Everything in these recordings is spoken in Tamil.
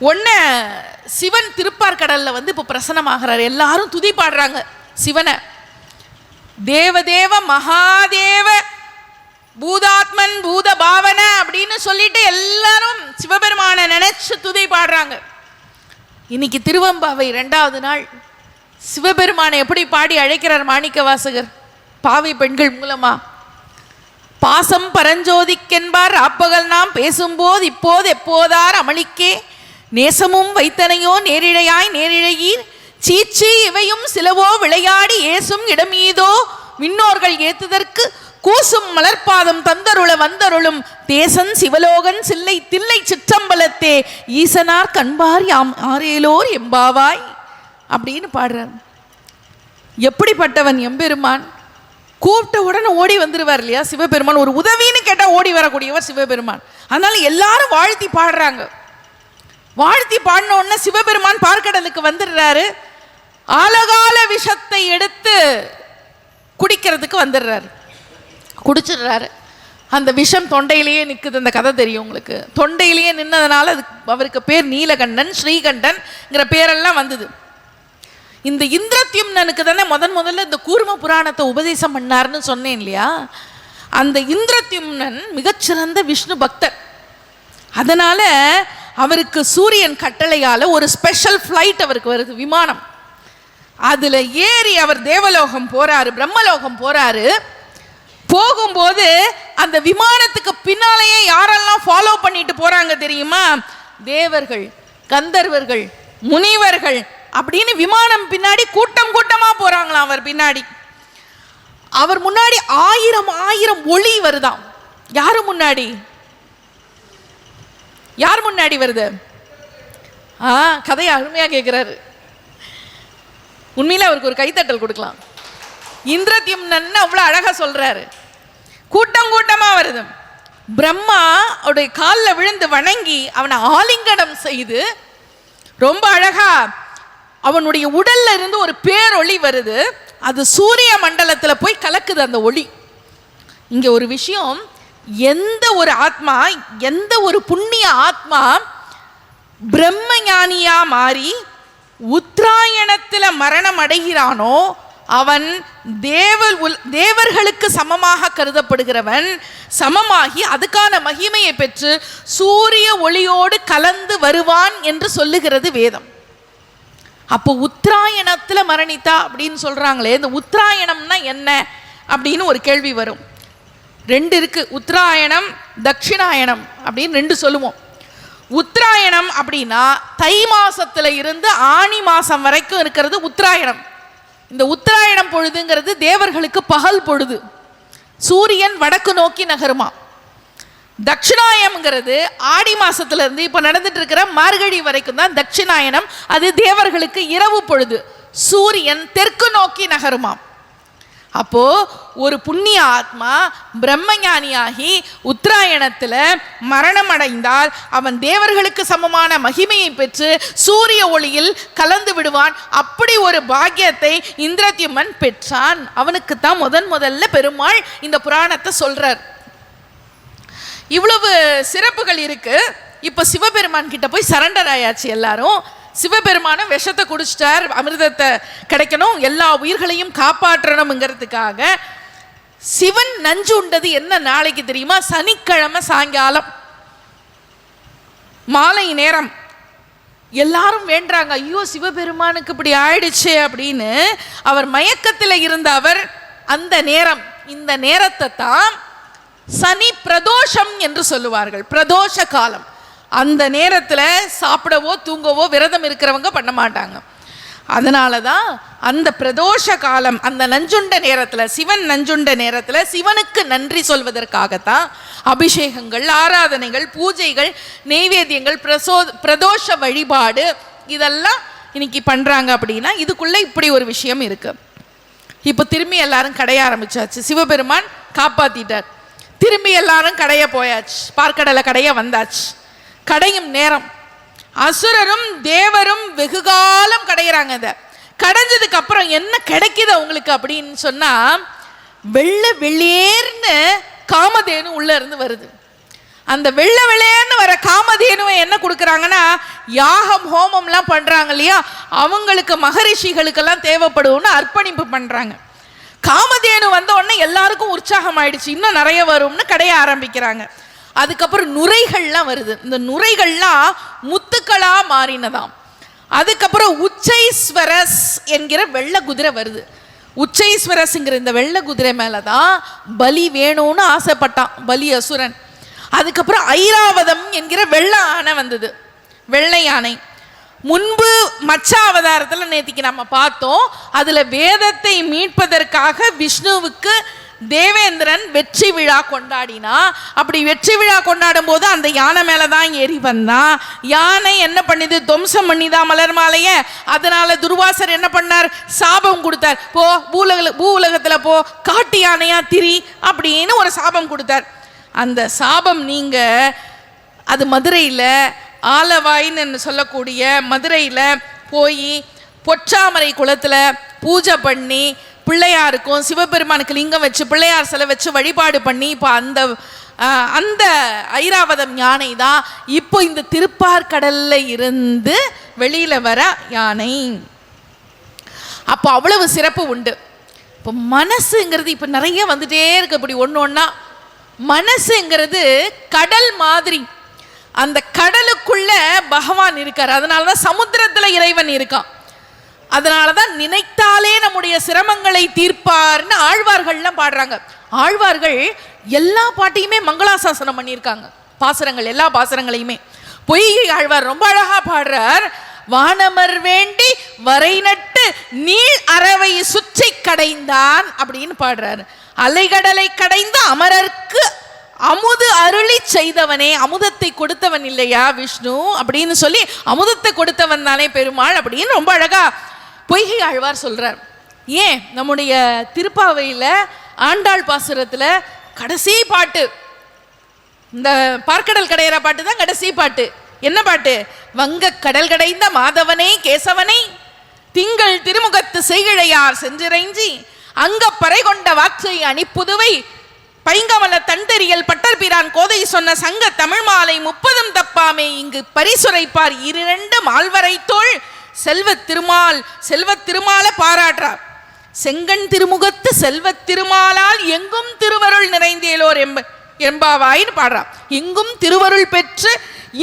ஒன்று சிவன் திருப்பார்கடலில் வந்து இப்போ பிரசன்னமாகிறார். எல்லாரும் துதி பாடுறாங்க சிவனை. தேவதேவ மகாதேவ பூதாத்மன் பூத பாவன அப்படின்னு சொல்லிட்டு எல்லாரும் சிவபெருமானை நினைச்சு துதி பாடுறாங்க. இன்னைக்கு திருவம்பாவை 2வது நாள். சிவபெருமானை எப்படி பாடி அழைக்கிறார் மாணிக்க வாசகர் பாவை பெண்கள் மூலமா? பாசம் பரஞ்சோதிக்கென்பார் அப்பகல் நாம் பேசும்போது இப்போது எப்போதார் அமளிக்கே நேசமும் வைத்தனையோ நேரிழையாய் நேரிழையீர் சீச்சி இவையும் சிலவோ விளையாடி ஏசும் இடமீதோ விண்ணோர்கள் ஏத்துதற்கு கூசும் மலர்பாதம் தந்தருள வந்தருளும் தேசன் சிவலோகன் சில்லை தில்லை சிற்றம்பலத்தே ஈசனார் கண்பார் யாம் ஆரேலோர் எம்பாவாய் அப்படின்னு பாடுறார். எப்படிப்பட்டவன் எம்பெருமான்! கூப்பிட்ட உடனே ஓடி வந்துருவார் இல்லையா சிவபெருமான். ஒரு உதவின்னு கேட்டால் ஓடி வரக்கூடியவர் சிவபெருமான். அதனால எல்லாரும் வாழ்த்தி பாடுறாங்க. வாழ்த்தி பாடின உடனே சிவபெருமான் பார்க்கடலுக்கு வந்துடுறாரு. ஆலகால விஷத்தை எடுத்து குடிக்கிறதுக்கு வந்துடுறாரு. குடிச்சிடுறாரு. அந்த விஷம் தொண்டையிலேயே நிற்குது. அந்த கதை தெரியும் உங்களுக்கு. தொண்டையிலேயே நின்னதுனால அவருக்கு பேர் நீலகண்டன் ஸ்ரீகண்டன்ங்கிற பேரெல்லாம் வந்தது. இந்த இந்திரத்யும்னனுக்கு தானே முதல்ல இந்த கூர்ம புராணத்தை உபதேசம் பண்ணார்னு சொன்னேன் இல்லையா? அந்த இந்திரத்யும்னன் மிகச்சிறந்த விஷ்ணு பக்தர். அதனால அவருக்கு சூரியன் கட்டளையால ஒரு ஸ்பெஷல் ஃப்ளைட் அவருக்கு வருது, விமானம். அதுல ஏறி அவர் தேவலோகம் போறாரு, பிரம்மலோகம் போறாரு. போகும்போது அந்த விமானத்துக்கு பின்னாலேயே யாரெல்லாம் ஃபாலோ பண்ணிட்டு போறாங்க தெரியுமா? தேவர்கள், கந்தர்வர்கள், முனிவர்கள் அப்படின்னு விமானம் பின்னாடி கூட்டம் கூட்டமா போறாங்களாம். அவர் பின்னாடி, அவர் முன்னாடி 1000 ஒளி வருதாம். யாரு முன்னாடி? யார் முன்னாடி வருது? கதையை அருமையா கேட்கிறாரு. உண்மையில அவருக்கு ஒரு கைத்தட்டல் கொடுக்கலாம். இந்திரத்யும்னன் அவ்வளவு அழகா சொல்றாரு. கூட்டம் கூட்டமா வருது. பிரம்மா அவருடைய காலில் விழுந்து வணங்கி அவனை ஆலிங்கனம் செய்து ரொம்ப அழகா அவனுடைய உடல்ல இருந்து ஒரு பேரொளி வருது. அது சூரிய மண்டலத்துல போய் கலக்குது அந்த ஒளி. இங்க ஒரு விஷயம், எந்த ஒரு ஆத்மா, எந்த ஒரு புண்ணிய ஆத்மா பிரம்ம ஞானியா மாறி உத்தராயணத்துல மரணம் அடைகிறானோ அவன் தேவர்களுக்கு சமமாக கருதப்படுகிறவன். சமமாகி அதுக்கான மகிமையை பெற்று சூரிய ஒளியோடு கலந்து வருவான் என்று சொல்லுகிறது வேதம். அப்போ உத்தராயணத்துல மரணித்தா அப்படின்னு சொல்றாங்களே, இந்த உத்தராயணம்னா என்ன அப்படின்னு ஒரு கேள்வி வரும். 2 இருக்கு, உத்தராயணம் தட்சிணாயணம் அப்படின்னு 2 சொல்லுவோம். உத்தராயணம் அப்படின்னா தை மாசத்துல இருந்து ஆனி மாசம் வரைக்கும் இருக்கிறது உத்தராயணம். இந்த உத்தராயணம் பொழுதுங்கிறது தேவர்களுக்கு பகல் பொழுது. சூரியன் வடக்கு நோக்கி நகருமா. தட்சிணாயனம்ங்கிறது ஆடி மாசத்துல இருந்து இப்ப நடந்துட்டு இருக்கிற மார்கழி வரைக்கும் தான் தட்சிணாயனம். அது தேவர்களுக்கு இரவு பொழுது. சூரியன் தெற்கு நோக்கி நகருமாம். அப்போ ஒரு புண்ணிய ஆத்மா பிரம்மஞானியாகி உத்தராயணத்துல மரணம் அடைந்தால் அவன் தேவர்களுக்கு சமமான மகிமையை பெற்று சூரிய ஒளியில் கலந்து விடுவான். அப்படி ஒரு பாக்கியத்தை இந்திரத்யும்னன் பெற்றான். அவனுக்கு தான் முதல்ல பெருமாள் இந்த புராணத்தை சொல்றார். இவ்வளவு சிறப்புகள் இருக்கு. இப்ப சிவபெருமான் கிட்ட போய் சரண்டர் ஆயாச்சு எல்லாரும். சிவபெருமான விஷத்தை குடிச்சிட்டார், அமிர்தத்தை கிடைக்கணும், எல்லா உயிர்களையும் காப்பாற்றணும்ங்கிறதுக்காக. சிவன் நஞ்சு உண்டது என்ன நாளைக்கு தெரியுமா? சனிக்கிழமை சாயங்காலம் மாலை நேரம். எல்லாரும் வேண்டாங்க, ஐயோ சிவபெருமானுக்கு இப்படி ஆயிடுச்சு அப்படின்னு. அவர் மயக்கத்தில் இருந்த அவர் அந்த நேரம், இந்த நேரத்தை தான் சனி பிரதோஷம் என்று சொல்லுவார்கள். பிரதோஷ காலம். அந்த நேரத்தில் சாப்பிடவோ தூங்கவோ விரதம் இருக்கிறவங்க பண்ண மாட்டாங்க. அதனால தான் அந்த பிரதோஷ காலம், அந்த நஞ்சுண்ட நேரத்தில், சிவன் நஞ்சுண்ட நேரத்தில் சிவனுக்கு நன்றி சொல்வதற்காகத்தான் அபிஷேகங்கள், ஆராதனைகள், பூஜைகள், நெய்வேத்தியங்கள், பிரதோஷ வழிபாடு இதெல்லாம் இன்னைக்கு பண்ணுறாங்க. அப்படின்னா இதுக்குள்ளே இப்படி ஒரு விஷயம் இருக்கு. இப்போ திரும்பி எல்லாரும் கடைய ஆரம்பிச்சாச்சு. சிவபெருமான் காப்பாத்திட்டார். திரும்பி எல்லாரும் கடைய போயாச்சு. பார்க்கடலை கடைய வந்தாச்சு. கடையும் நேரம். அசுரரும் தேவரும் வெகு காலம் கடையிறாங்க. இதை கடைஞ்சதுக்கு அப்புறம் என்ன கிடைக்குது அவங்களுக்கு அப்படின்னு சொன்னா, வெள்ளை வெளியேர்னு காமதேனு உள்ள இருந்து வருது. அந்த வெள்ளை வெள்ளைன்னு வர காமதேனுவை என்ன கொடுக்குறாங்கன்னா, யாகம் ஹோமம்லாம் பண்ணுறாங்க இல்லையா, அவங்களுக்கு மகரிஷிகளுக்கெல்லாம் தேவைப்படும்னு அர்ப்பணிப்பு பண்ணுறாங்க. காமதேனு வந்த உடனே எல்லாருக்கும் உற்சாகம் ஆயிடுச்சு, இன்னும் நிறைய வரும்னு கடைய ஆரம்பிக்கிறாங்க. அதுக்கப்புறம் நுரைகள்லாம் வருது. இந்த நுரைகள்லாம் முத்துக்களா மாறினதாம். அதுக்கப்புறம் உச்சைஸ்வரஸ் என்கிற வெள்ளை குதிரை வருது. உச்சைஸ்வரஸ்ங்கிற இந்த வெள்ளை குதிரை மேலதான் பலி வேணும்னு ஆசைப்பட்டான் பலி அசுரன். அதுக்கப்புறம் ஐராவதம் என்கிற வெள்ளை யானை வந்தது, வெள்ளை யானை. முன்பு மச்ச அவதாரத்தில் நேத்திக்கு நம்ம பார்த்தோம். அதுல வேதத்தை மீட்பதற்காக விஷ்ணுவுக்கு தேவேந்திரன் வெற்றி விழா கொண்டாடினா. அப்படி வெற்றி விழா கொண்டாடும் போது அந்த யானை மேலதான் ஏறி வந்தான். யானை என்ன பண்ணிது, துவம்சம் பண்ணிதான் மலர் மாலைய. அதனால துர்வாசர் என்ன பண்ணார், சாபம் கொடுத்தார். போ பூ உலகத்துல போ, காட்டு யானையா திரி அப்படின்னு ஒரு சாபம் கொடுத்தார். அந்த சாபம் நீங்க அது மதுரையில் ஆலவாயின்னு சொல்லக்கூடிய மதுரையில் போய் பொற்றாமரை குளத்தில் பூஜை பண்ணி பிள்ளையாருக்கும் சிவபெருமானுக்கு லிங்கம் வச்சு பிள்ளையார் சிலை வச்சு வழிபாடு பண்ணி இப்போ அந்த ஐராவதம் யானை தான் இப்போ இந்த திருப்பார்கடல்ல இருந்து வெளியில வர யானை. அப்போ அவ்வளவு சிறப்பு உண்டு. இப்போ மனசுங்கிறது இப்போ நிறைய வந்துட்டே இருக்கு. இப்படி ஒன்று ஒன்றா மனசுங்கிறது கடல் மாதிரி. அந்த கடலுக்குள்ள பகவான் இருக்கார். அதனாலதான் சமுத்திரத்துல இறைவன் இருக்கான். அதனாலதான் நினைத்தாலே நம்முடைய சிரமங்களை தீர்ப்பார்னு ஆழ்வார்கள்லாம் பாடுறாங்க. ஆழ்வார்கள் எல்லா பாட்டையுமே மங்களாசாசனம் பண்ணியிருக்காங்க. பாசுரங்கள் எல்லா பாசுரங்களையுமே. பொய்கை ஆழ்வார் ரொம்ப அழகா பாடுறார். வானமர் வேண்டி வரை நட்டு நீள் அரவை சுற்றி கடைந்தான் அப்படின்னு பாடுறாரு. அலைகடலை கடைந்த அமரர்க்கு அமுது அருளி செய்தவனே, அமுதத்தை கொடுத்தவன் இல்லையா விஷ்ணு அப்படின்னு சொல்லி அமுதத்தை கொடுத்தவன் தானே பெருமாள் அப்படின்னு ரொம்ப அழகா பொய்கை ஆழ்வார் சொல்றார். ஏன் நம்முடைய திருப்பாவையில ஆண்டாள் பாசுரத்துல கடைசி பாட்டு இந்த பார்க்கடல் கடையிற பாட்டு தான் கடைசி பாட்டு. என்ன பாட்டு? வங்க கடல் கடைந்த மாதவனே கேசவனை திங்கள் திருமுகத்து செய்கிழையார் சென்றிறைஞ்சி அங்க பறை கொண்ட வாச்சை அணிப்புதுவை பைங்கமல தண்டெறியல் பட்டர்பிரான் கோதை சொன்ன சங்க தமிழ் மாலை 30 தப்பாமே இங்கு பரிசுரைப்பார் 2 மால்வரை தோள் செல்வத் திருமாலை பாராட்டுறார். செங்கண் திருமுகத்து செல்வத் திருமாலால் எங்கும் திருவருள் நிறைந்தேலோர் எம்பாவாயின்னு பாடுறார். எங்கும் திருவருள் பெற்று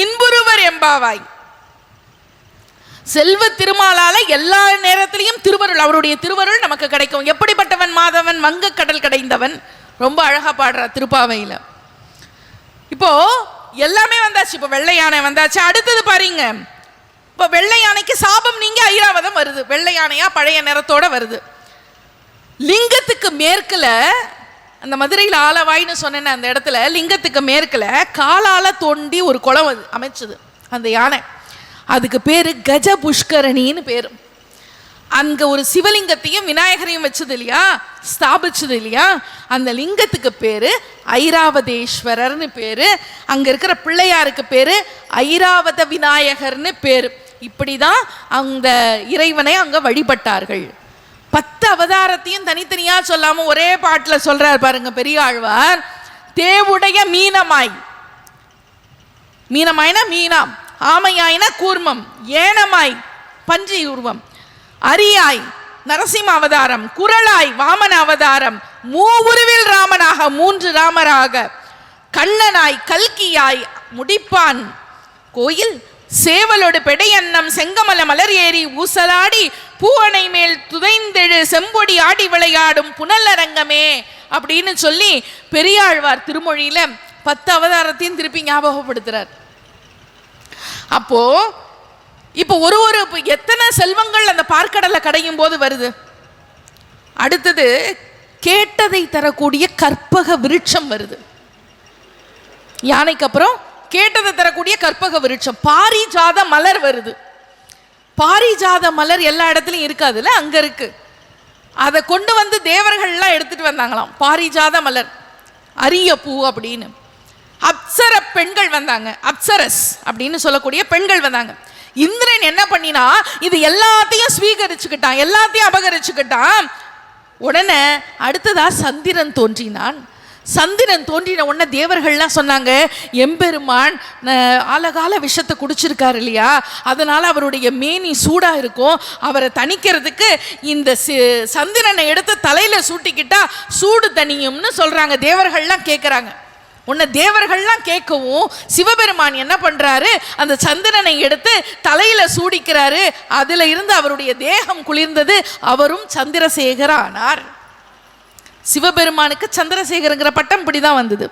இன்புருவர் எம்பாவாய். செல்வ திருமாலால எல்லா நேரத்திலையும் திருவருள், அவருடைய திருவருள் நமக்கு கிடைக்கும். எப்படிப்பட்டவன் மாதவன் வங்க கடல் கடைந்தவன் ரொம்ப அழகா பாடுறார் திருப்பாவையில. இப்போ எல்லாமே வந்தாச்சு. இப்போ வெள்ளை யானை வந்தாச்சு. அடுத்தது பாருங்க, இப்போ வெள்ளை யானைக்கு சாபம் நீங்க ஐராவதம் வருது. வெள்ளை யானையா பழைய நிறத்தோட வருது. லிங்கத்துக்கு மேற்குல அந்த மதுரையில் ஆலவாயின்னு சொன்ன அந்த இடத்துல லிங்கத்துக்கு மேற்குல காலால தோண்டி ஒரு குளம் அமைச்சது அந்த யானை. அதுக்கு பேரு கஜ புஷ்கரணின்னு பேரு. அங்க ஒரு சிவலிங்கத்தையும் விநாயகரையும் வச்சது இல்லையா, ஸ்தாபிச்சது இல்லையா, அந்த லிங்கத்துக்கு பேரு ஐராவதேஸ்வரர்னு பேரு. அங்க இருக்கிற பிள்ளையாருக்கு பேரு ஐராவத விநாயகர்னு பேரு. இப்படிதான் அந்த இறைவனை அங்க வழிபட்டார்கள். 10 அவதாரத்தையும் தனித்தனியா சொல்லாம ஒரே பாட்டுல சொல்றார் பாருங்க பெரிய ஆழ்வார். தேவுடைய மீனமாய், மீனமாய்னா மீனாம், ஆமையாய்னா கூர்மம், ஏனமாய் பன்றி உருவம், அரியாய் நரசிம்ம அவதாரம், குரலாய் வாமன அவதாரம், மூவுருவில் ராமனாக 3 ராமராக, கண்ணனாய் கல்கியாய் முடிப்பான் கோயில், சேவலோடு பெடையன்னம் செங்கமல மலர் ஏறி ஊசலாடி பூவனை மேல் துதைந்தெழு செம்பொடி ஆடி விளையாடும் புனல்லரங்கமே அப்படின்னு சொல்லி பெரியாழ்வார் திருமொழியில 10 அவதாரத்தையும் திருப்பி ஞாபகப்படுத்துறார். அப்போ இப்போ ஒரு எத்தனை செல்வங்கள் அந்த பார்க்கடலை கடையும் போது வருது. அடுத்தது கேட்டதை தரக்கூடிய கற்பக விருட்சம் வருது. யானைக்கு அப்புறம் கேட்டதை தரக்கூடிய கற்பக விருட்சம், பாரிஜாத மலர் வருது. பாரிஜாத மலர் எல்லா இடத்துலையும் இருக்காதுல்ல, அங்க இருக்கு. அதை கொண்டு வந்து தேவர்கள்லாம் எடுத்துட்டு வந்தாங்களாம். பாரிஜாத மலர் அரிய பூ அப்படின்னு. அப்சர பெண்கள் வந்தாங்க, அப்சரஸ் அப்படின்னு சொல்லக்கூடிய பெண்கள் வந்தாங்க. இந்திரன் என்ன பண்ணினா இது எல்லாத்தையும் ஸ்வீகரிச்சுக்கிட்டான், எல்லாத்தையும் அபகரிச்சுக்கிட்டான். உடனே அடுத்ததா சந்திரன் தோன்றினான். சந்திரன் தோன்றின உடனே தேவர்கள்லாம் சொன்னாங்க, எம்பெருமான் ஆலகால விஷத்தை குடிச்சிருக்காரு இல்லையா, அதனால் அவருடைய மேனி சூடாக இருக்கும், அவரை தணிக்கிறதுக்கு இந்த சந்திரனை எடுத்து தலையில் சூட்டிக்கிட்டா சூடு தணியும்னு சொல்கிறாங்க. தேவர்கள்லாம் கேட்குறாங்க. உன்னை தேவர்கள்லாம் கேட்கவும் சிவபெருமான் என்ன பண்ணுறாரு, அந்த சந்திரனை எடுத்து தலையில் சூடிக்கிறாரு. அதில் இருந்து அவருடைய தேகம் குளிர்ந்தது, அவரும் சந்திரசேகர ஆனார். சிவபெருமானுக்கு சந்திரசேகரங்கிற பட்டம் இப்படி தான் வந்தது.